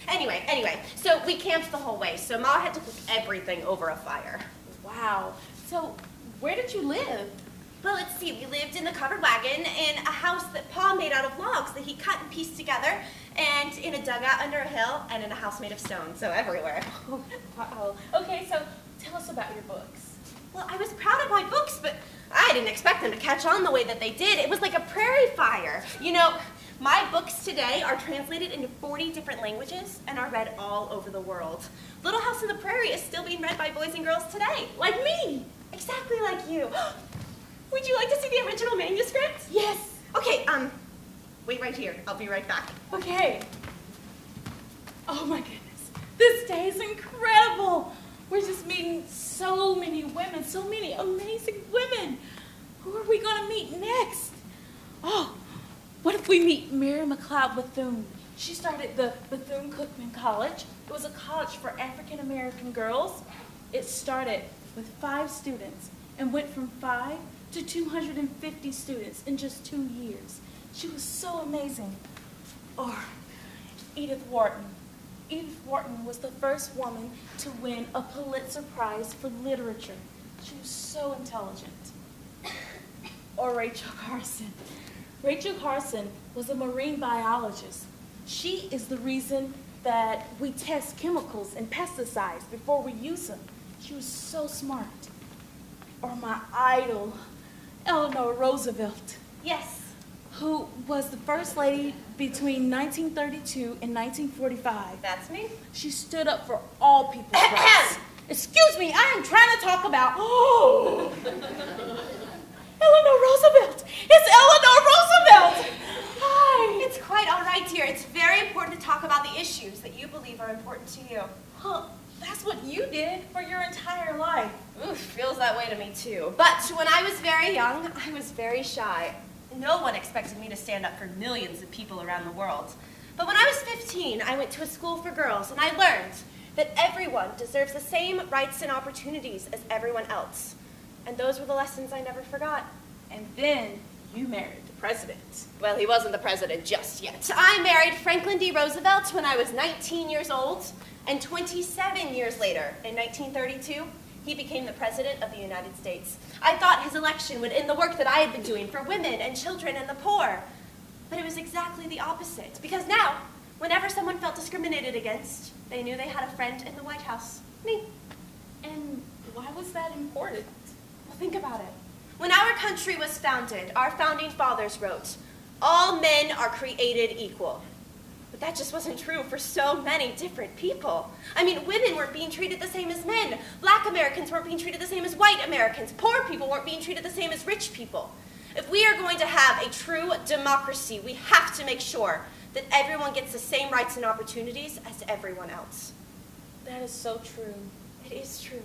Anyway, so we camped the whole way, so Ma had to cook everything over a fire. Wow. So, where did you live? Well, let's see, we lived in the covered wagon in a house that Pa made out of logs that he cut and pieced together, and in a dugout under a hill, and in a house made of stone, so everywhere. Uh-oh. Okay, so tell us about your books. Well, I was proud of my books, but I didn't expect them to catch on the way that they did. It was like a prairie fire. You know, my books today are translated into 40 different languages and are read all over the world. Little House on the Prairie is still being read by boys and girls today. Like me. Exactly like you. Would you like to see the original manuscript? Yes. Okay, wait right here. I'll be right back. Okay. Oh my goodness. This day is incredible. We're just meeting so many women, so many amazing women. Who are we going to meet next? Oh, what if we meet Mary McLeod Bethune? She started the Bethune-Cookman College. It was a college for African-American girls. It started with 5 students and went from 5 to 250 students in just 2 years. She was so amazing. Or Edith Wharton. Edith Wharton was the first woman to win a Pulitzer Prize for literature. She was so intelligent. Or Rachel Carson. Rachel Carson was a marine biologist. She is the reason that we test chemicals and pesticides before we use them. She was so smart. Or my idol, Eleanor Roosevelt. Yes. Who was the first lady between 1932 and 1945. That's me. She stood up for all people's rights. Excuse me, I am trying to talk about... Oh! Eleanor Roosevelt! It's Eleanor Roosevelt! Hi! It's quite all right, dear. It's very important to talk about the issues that you believe are important to you. Huh, that's what you did for your entire life. Oof, feels that way to me, too. But when I was very young, I was very shy. No one expected me to stand up for millions of people around the world. But when I was 15, I went to a school for girls, and I learned that everyone deserves the same rights and opportunities as everyone else. And those were the lessons I never forgot. And then you married the president. Well, he wasn't the president just yet. I married Franklin D. Roosevelt when I was 19 years old, and 27 years later, in 1932, he became the President of the United States. I thought his election would end the work that I had been doing for women and children and the poor. But it was exactly the opposite, because now, whenever someone felt discriminated against, they knew they had a friend in the White House, me. And why was that important? Well, think about it. When our country was founded, our founding fathers wrote, "All men are created equal." But that just wasn't true for so many different people. I mean, women weren't being treated the same as men. Black Americans weren't being treated the same as white Americans. Poor people weren't being treated the same as rich people. If we are going to have a true democracy, we have to make sure that everyone gets the same rights and opportunities as everyone else. That is so true. It is true.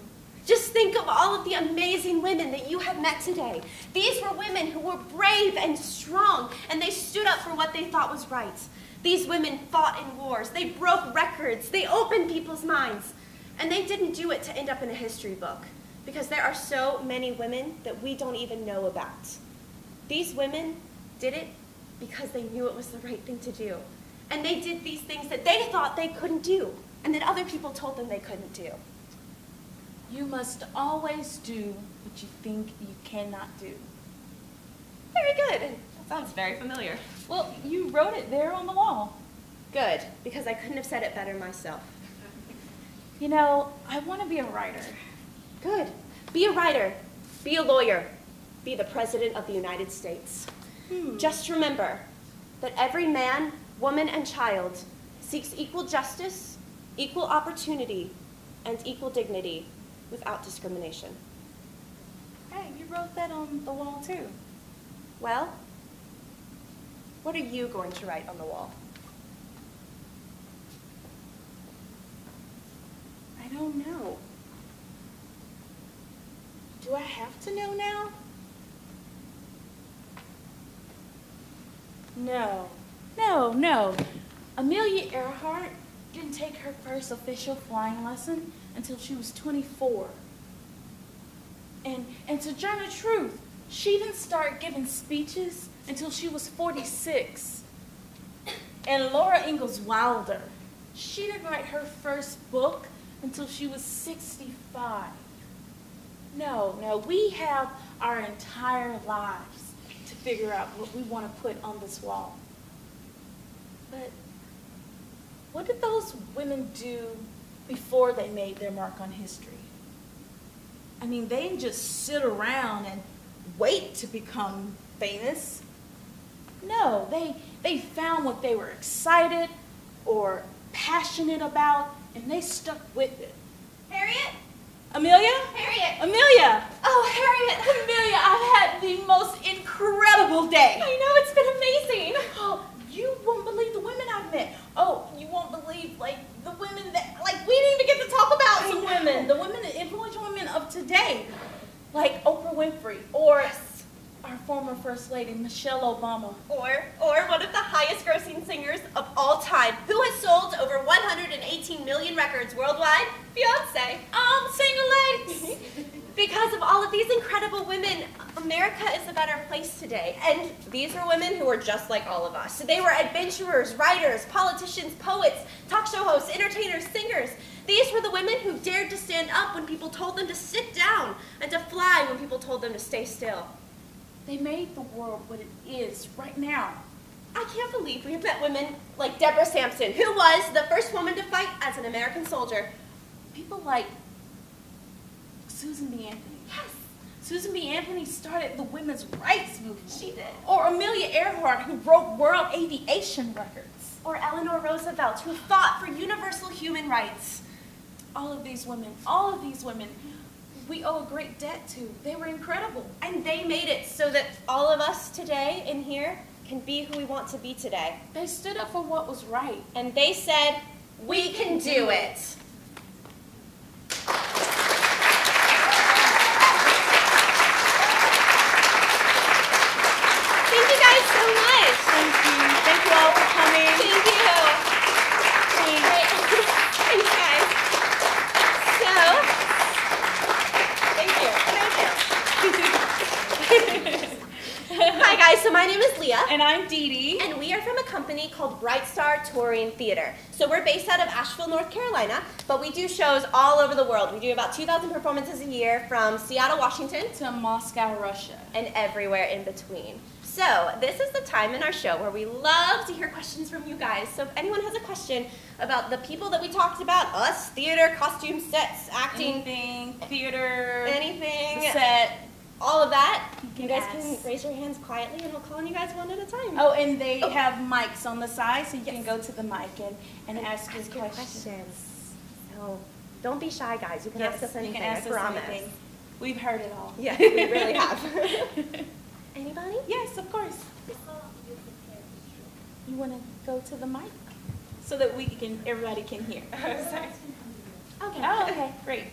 Just think of all of the amazing women that you have met today. These were women who were brave and strong, and they stood up for what they thought was right. These women fought in wars. They broke records. They opened people's minds. And they didn't do it to end up in a history book, because there are so many women that we don't even know about. These women did it because they knew it was the right thing to do. And they did these things that they thought they couldn't do, and that other people told them they couldn't do. You must always do what you think you cannot do. Very good. That sounds very familiar. Well, you wrote it there on the wall. Good, because I couldn't have said it better myself. You know, I want to be a writer. Good. Be a writer. Be a lawyer. Be the President of the United States. Just remember that every man, woman, and child seeks equal justice, equal opportunity, and equal dignity without discrimination. Hey, you wrote that on the wall too. Well, what are you going to write on the wall? I don't know. Do I have to know now? No. Amelia Earhart didn't take her first official flying lesson until she was 24. And to tell the truth, she didn't start giving speeches until she was 46. And Laura Ingalls Wilder, she didn't write her first book until she was 65. No, we have our entire lives to figure out what we want to put on this wall. But what did those women do before they made their mark on history? I mean, they didn't just sit around and wait to become famous. No, they found what they were excited or passionate about, and they stuck with it. Harriet? Amelia? Harriet! Amelia! Oh, Harriet! Amelia, I've had the most incredible day. I know, it's been amazing. Oh, you won't believe the women I've met. Oh, you won't believe, the women that, we didn't even get to talk about some women. The women, the influential women of today. Like Oprah Winfrey, or our former First Lady, Michelle Obama. Or one of the highest grossing singers of all time, who has sold over 118 million records worldwide, Beyonce. Sing a lady. Because of all of these incredible women, America is a better place today. And these were women who were just like all of us. They were adventurers, writers, politicians, poets, talk show hosts, entertainers, singers. These were the women who dared to stand up when people told them to sit down, and to fly when people told them to stay still. They made the world what it is right now. I can't believe we've met women like Deborah Sampson, who was the first woman to fight as an American soldier. People like Susan B. Anthony. Yes. Susan B. Anthony started the women's rights movement. She did. Or Amelia Earhart, who broke world aviation records. Or Eleanor Roosevelt, who fought for universal human rights. All of these women, we owe a great debt to. They were incredible. And they made it so that all of us today in here can be who we want to be today. They stood up for what was right. And they said, we can do it. Thank you guys so much. Thank you. Thank you all for coming. Thank you. Thanks, guys. So, hi guys, so my name is Leah. And I'm Dee Dee. And we are from a company called Bright Star Touring Theater. So we're based out of Asheville, North Carolina, but we do shows all over the world. We do about 2,000 performances a year from Seattle, Washington to Moscow, Russia. And everywhere in between. So this is the time in our show where we love to hear questions from you guys. So if anyone has a question about the people that we talked about, us, theater, costume, sets, acting, anything, theater, anything, set, all of that, you guys ask. can raise your hands quietly and we'll call on you guys one at a time. Oh, and they have mics on the side, so you can go to the mic and ask your your questions. So don't be shy, guys. You can ask us anything, I promise. Anything. We've heard it all. Yeah, we really have. Anybody? Yes, of course. You want to go to the mic so that everybody can hear. Okay. Oh, okay, great.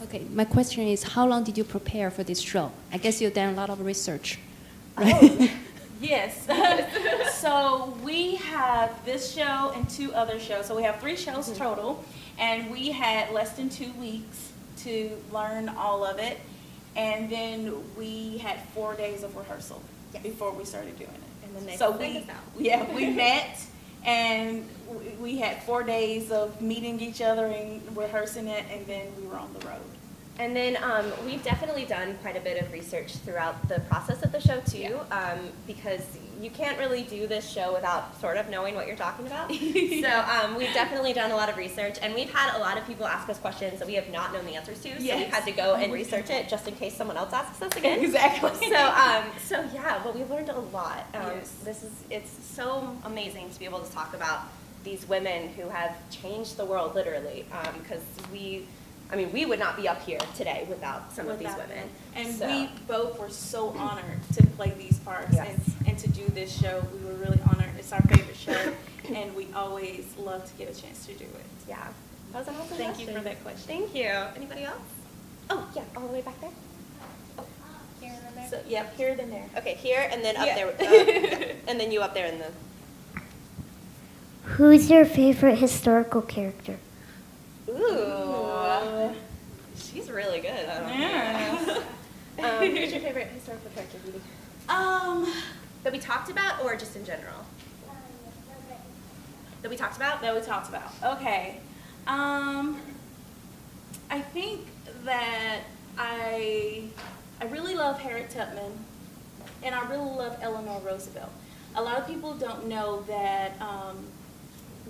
Okay, my question is, how long did you prepare for this show? I guess you've done a lot of research, right? Oh, yes. So we have this show and 2 other shows. So we have 3 shows total, and we had less than 2 weeks to learn all of it. And then we had 4 days of rehearsal before we started doing it. And then they so we met, and we had 4 days of meeting each other and rehearsing it, and then we were on the road. And then we've definitely done quite a bit of research throughout the process of the show too, because you can't really do this show without sort of knowing what you're talking about. So we've definitely done a lot of research, and we've had a lot of people ask us questions that we have not known the answers to, so we've had to go and research it just in case someone else asks us again. Exactly. So yeah, but we've learned a lot. It's so amazing to be able to talk about these women who have changed the world literally, because we would not be up here today without some of these women. And we both were so honored to play these parts and to do this show. We were really honored. It's our favorite show, and we always love to get a chance to do it. Yeah. That was an awesome Thank you for that question. Thank you. Anybody else? Oh, yeah, all the way back there. Oh, here and then there? So, yep, here then there. Okay, here and then up there. And then you up there in the... Who's your favorite historical character? Ooh. She's really good. Who's your favorite historical character, Judy? That we talked about, or just in general? That we talked about? That we talked about. Okay. I think that I really love Harriet Tubman, and I really love Eleanor Roosevelt. A lot of people don't know that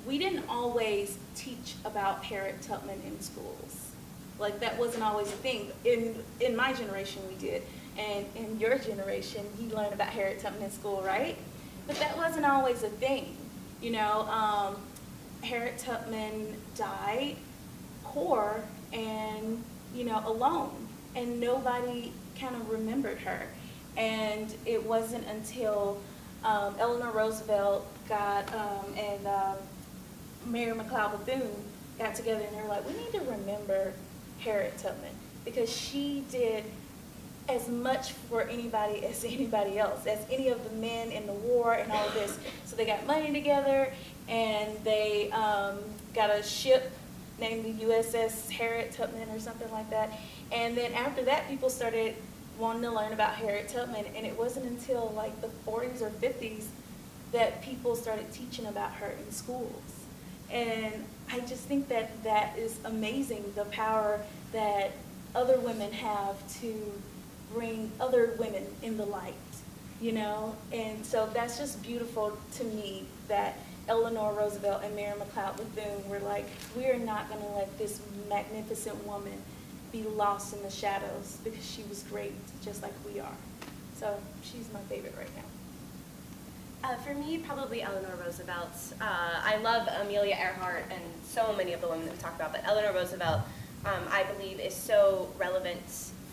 we didn't always teach about Harriet Tubman in schools. Like, that wasn't always a thing. In my generation, we did. And in your generation, you learned about Harriet Tubman in school, right? But that wasn't always a thing. You know, Harriet Tubman died poor and, you know, alone. And nobody kind of remembered her. And it wasn't until Eleanor Roosevelt got, and Mary McLeod Bethune got together, and they were like, we need to remember Harriet Tubman, because she did as much for anybody as anybody else, as any of the men in the war and all of this. So they got money together, and they got a ship named the USS Harriet Tubman or something like that. And then after that, people started wanting to learn about Harriet Tubman, and it wasn't until like the 40s or 50s that people started teaching about her in schools. And I just think that that is amazing, the power that other women have to bring other women in the light, you know? And so that's just beautiful to me that Eleanor Roosevelt and Mary McLeod Bethune were like, we are not going to let this magnificent woman be lost in the shadows, because she was great just like we are. So she's my favorite right now. For me, probably Eleanor Roosevelt. I love Amelia Earhart and so many of the women that we talked about, but Eleanor Roosevelt, I believe, is so relevant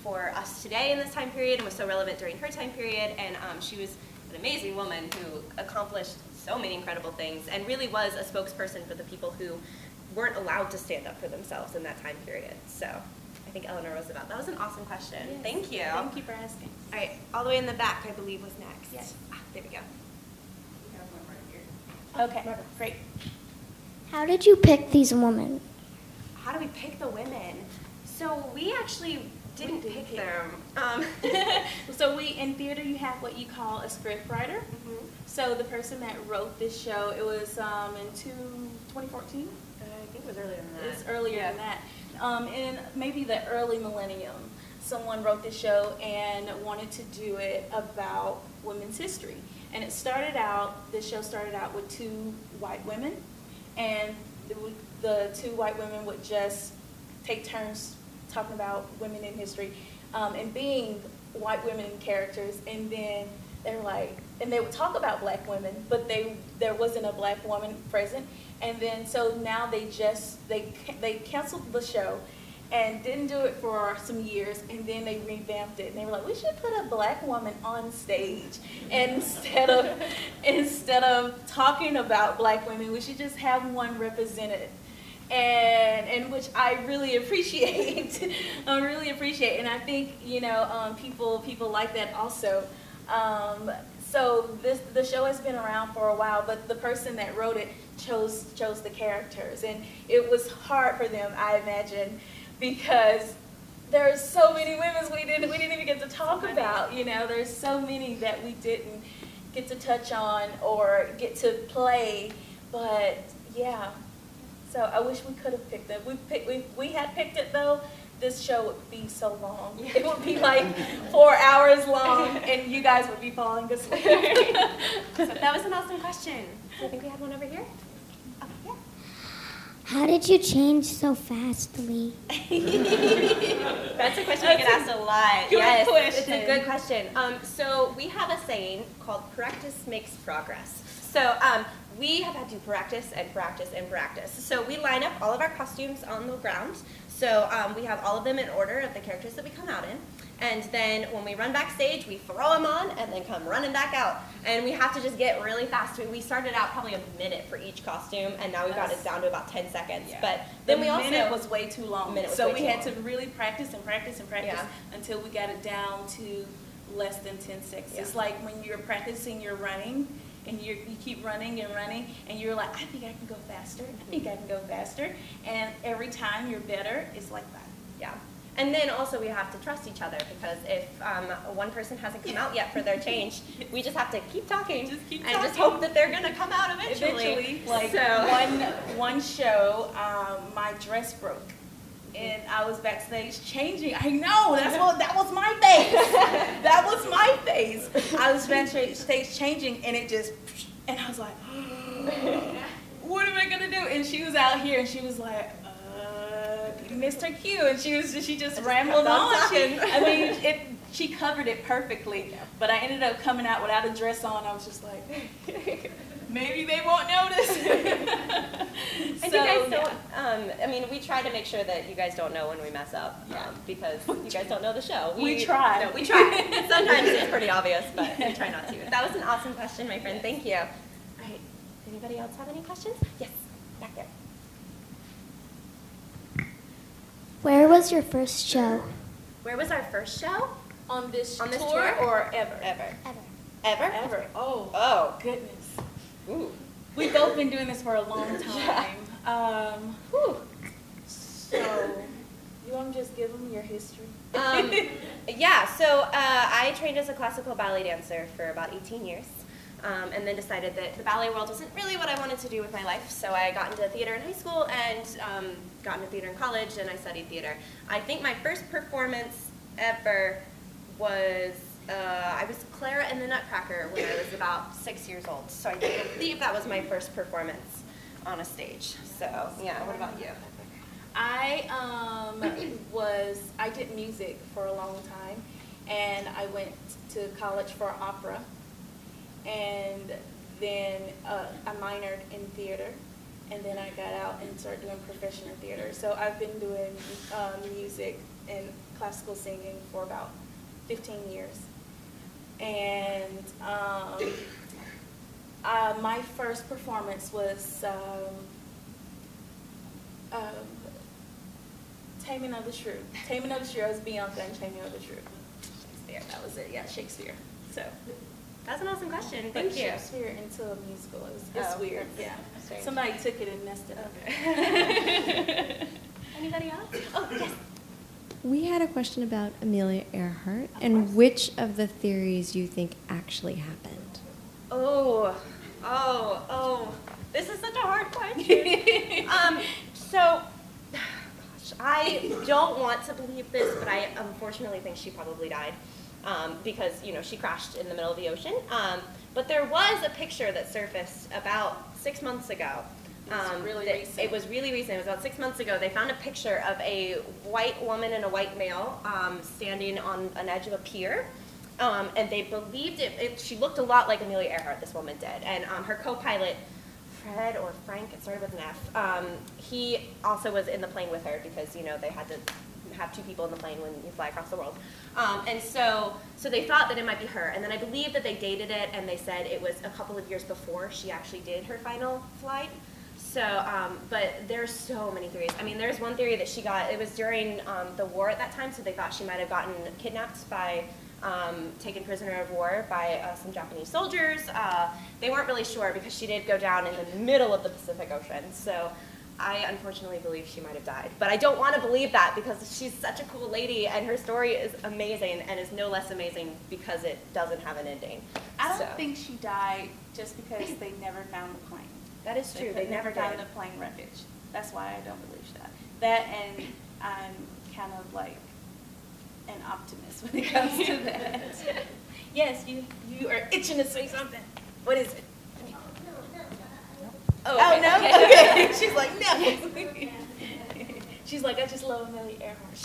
for us today in this time period, and was so relevant during her time period, and she was an amazing woman who accomplished so many incredible things, and really was a spokesperson for the people who weren't allowed to stand up for themselves in that time period. So I think Eleanor Roosevelt. That was an awesome question. Yes. Thank you. Thank you for asking. All right, all the way in the back, I believe, was next. Yes. There we go. Okay, great. How did you pick these women? How do we pick the women? So we actually didn't pick them. So in theater, you have what you call a script writer. Mm-hmm. So the person that wrote this show, it was in 2014? I think it was earlier than that. It's earlier than that. In maybe the early millennium, someone wrote this show and wanted to do it about women's history. And this show started out with 2 white women, and the 2 white women would just take turns talking about women in history, and being white women characters, and then they were like, and they would talk about black women, but there wasn't a black woman present, and then so now they canceled the show, and didn't do it for some years, and then they revamped it, and they were like, we should put a black woman on stage, and instead of talking about black women, we should just have one represented. And which I really appreciate. I really appreciate, and I think, you know, people like that also. So the show has been around for a while, but the person that wrote it chose the characters, and it was hard for them, I imagine, because there's so many women we didn't even get to talk about. You know, there's so many that we didn't get to touch on or get to play, but yeah. So I wish we could have picked it. We had picked it though. This show would be so long. It would be like 4 hours long, and you guys would be falling asleep. So that was an awesome question. I think we had one over here. Oh, yeah. How did you change so fastly? That's a question we get asked a lot. Yes, it's a good question. So we have a saying called practice makes progress. So we have had to practice and practice and practice. So we line up all of our costumes on the ground. So we have all of them in order of the characters that we come out in. And then when we run backstage, we throw them on and then come running back out. And we have to just get really fast. We started out probably a minute for each costume, and now we've got it down to about 10 seconds. Yeah. But then we also... minute was way too long. So we had to really practice and practice and practice until we got it down to less than 10 seconds. Yeah. It's like when you're practicing your running, and you keep running and running, and you're like, I think I can go faster, I think I can go faster, and every time you're better, it's like that. Yeah. And then also we have to trust each other, because if one person hasn't come out yet for their change, we just have to keep talking, just hope that they're gonna come out eventually. Like one show, my dress broke. And I was backstage changing. I know, that was my face. That was my face. I was backstage changing, and it just, and I was like, what am I gonna do? And she was out here, and she was like, you missed her cue, and she just rambled on. She covered it perfectly, but I ended up coming out without a dress on. I was just like, maybe they won't notice. And you guys don't, I mean, we try to make sure that you guys don't know when we mess up, because you guys don't know the show. We try. No, we try. Sometimes it's pretty obvious, but we try not to. That was an awesome question, my friend. Thank you. All right. Anybody else have any questions? Yes, back there. Where was your first show? Where was our first show? On this tour or ever? Ever? Oh, goodness. Ooh. We've both been doing this for a long time. So, you want to just give them your history? Yeah, so I trained as a classical ballet dancer for about 18 years. And then decided that the ballet world wasn't really what I wanted to do with my life, so I got into theater in high school and got into theater in college, and I studied theater. I think my first performance ever was, I was Clara in the Nutcracker when I was about 6 years old, so I believe that was my first performance on a stage. So, yeah, what about you? I did music for a long time, and I went to college for opera. And then I minored in theater, and then I got out and started doing professional theater. So I've been doing music and classical singing for about 15 years. And my first performance was Taming of the Shrew. Taming of the Shrew. I was Bianca in Taming of the Shrew. Shakespeare. That was it. Yeah, Shakespeare. So. That's an awesome question. Thank you. Shakespeare into a musical. It's weird. Yeah. Strange. Somebody took it and messed it up. Anybody else? Oh, yes. We had a question about Amelia Earhart and which of the theories you think actually happened. Oh. This is such a hard question. So, gosh, I don't want to believe this, but I unfortunately think she probably died. Because, she crashed in the middle of the ocean. But there was a picture that surfaced about 6 months ago. It was really recent. It was about 6 months ago. They found a picture of a white woman and a white male standing on an edge of a pier. And they believed she looked a lot like Amelia Earhart, this woman did. And her co-pilot, Frank, it started with an F, he also was in the plane with her because, they had to have two people in the plane when you fly across the world. And so they thought that it might be her. And then I believe that they dated it, and they said it was a couple of years before she actually did her final flight. So, but there's so many theories. I mean, there's one theory that she got, it was during the war at that time, so they thought she might have gotten kidnapped by, taken prisoner of war by some Japanese soldiers. They weren't really sure because she did go down in the middle of the Pacific Ocean. So I unfortunately believe she might have died. But I don't want to believe that because she's such a cool lady and her story is amazing and is no less amazing because it doesn't have an ending. I don't think she died just because they never found the plane. That is true. They never found did. the plane wreckage. That's why I don't believe that. That, and I'm kind of like an optimist when it comes to that. Yes, you are itching to say something. What is it? Oh, no? Okay. She's like, no. She's like, I just love Amelia Earhart.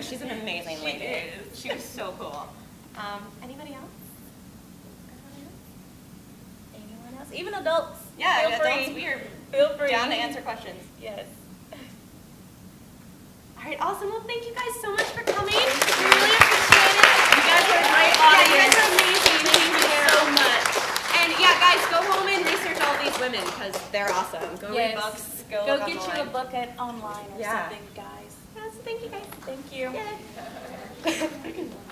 She's an amazing lady. She was so cool. Anybody else? Anyone else? Even adults. Yeah, feel adults, free. feel free. Down to answer questions. Yes. All right, awesome. Well, thank you guys so much for coming. We really appreciate it. You guys are a great audience. Yeah, you guys are amazing. Thank you so much. And yeah, guys, go home and research all these women because they're awesome. Go read books. Go get you a book online or something, guys. Yes, thank you guys. Thank you. Yeah.